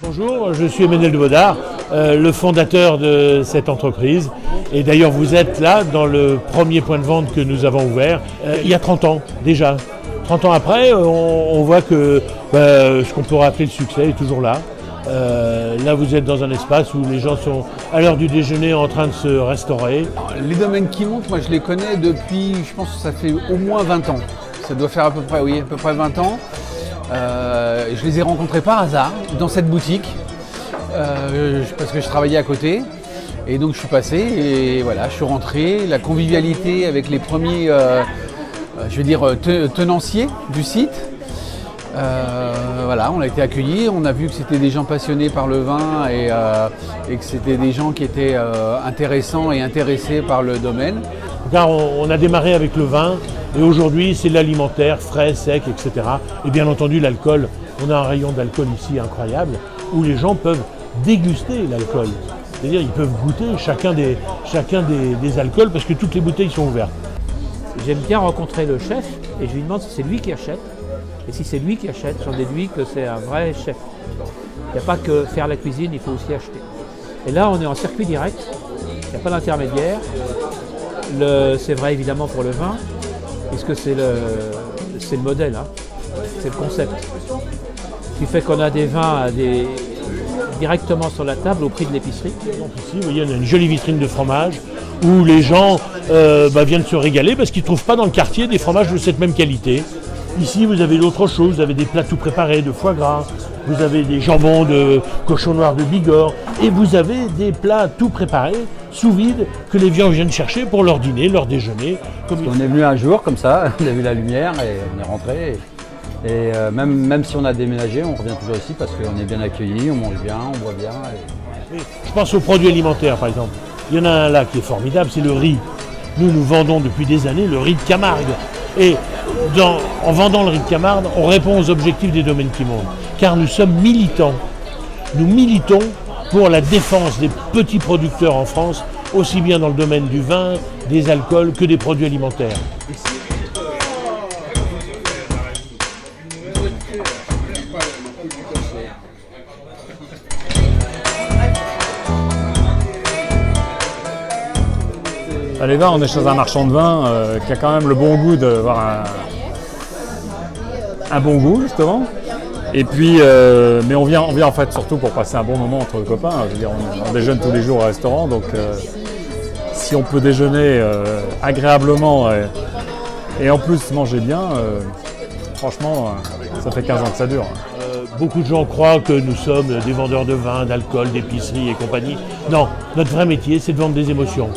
Bonjour, je suis Emmanuel de Baudard, le fondateur de cette entreprise. Et d'ailleurs, vous êtes là dans le premier point de vente que nous avons ouvert il y a 30 ans déjà. 30 ans après, on voit que ce qu'on pourrait appeler le succès est toujours là. Là, vous êtes dans un espace où les gens sont à l'heure du déjeuner en train de se restaurer. Les domaines qui montent, moi je les connais depuis, je pense que ça fait au moins 20 ans. Ça doit faire à peu près 20 ans. Je les ai rencontrés par hasard dans cette boutique parce que je travaillais à côté et donc je suis passé et voilà, je suis rentré. La convivialité avec les premiers tenanciers du site. Voilà, on a été accueillis, on a vu que c'était des gens passionnés par le vin et que c'était des gens qui étaient intéressants et intéressés par le domaine. Car on a démarré avec le vin et aujourd'hui c'est l'alimentaire, frais, sec, etc. Et bien entendu l'alcool. On a un rayon d'alcool ici incroyable où les gens peuvent déguster l'alcool. C'est-à-dire ils peuvent goûter chacun des alcools parce que toutes les bouteilles sont ouvertes. J'aime bien rencontrer le chef et je lui demande si c'est lui qui achète. Et si c'est lui qui achète, j'en déduis que c'est un vrai chef. Il n'y a pas que faire la cuisine, il faut aussi acheter. Et là, on est en circuit direct, il n'y a pas d'intermédiaire. C'est vrai évidemment pour le vin, puisque c'est le modèle, hein. C'est le concept. Ce qui fait qu'on a des vins directement sur la table au prix de l'épicerie. Donc ici, vous voyez, on a une jolie vitrine de fromage où les gens viennent se régaler parce qu'ils ne trouvent pas dans le quartier des fromages de cette même qualité. Ici, vous avez d'autres choses, vous avez des plats tout préparés de foie gras, vous avez des jambons de cochon noir de Bigorre et vous avez des plats tout préparés, sous vide, que les gens viennent chercher pour leur dîner, leur déjeuner. On est venu un jour comme ça, on a vu la lumière et on est rentré. Et même si on a déménagé, on revient toujours ici parce qu'on est bien accueillis, on mange bien, on boit bien. Je pense aux produits alimentaires par exemple. Il y en a un là qui est formidable, c'est le riz. Nous vendons depuis des années le riz de Camargue. Et en vendant le riz de Camargue, on répond aux objectifs des domaines qui montent. Car nous sommes militants. Nous militons pour la défense des petits producteurs en France, aussi bien dans le domaine du vin, des alcools que des produits alimentaires. Les vins, on est chez un marchand de vin qui a quand même le bon goût d'avoir un bon goût justement. Et puis, mais on vient en fait surtout pour passer un bon moment entre copains. Je veux dire, on déjeune tous les jours au restaurant, donc si on peut déjeuner agréablement et en plus manger bien, franchement, ça fait 15 ans que ça dure. Beaucoup de gens croient que nous sommes des vendeurs de vin, d'alcool, d'épicerie et compagnie. Non, notre vrai métier, c'est de vendre des émotions.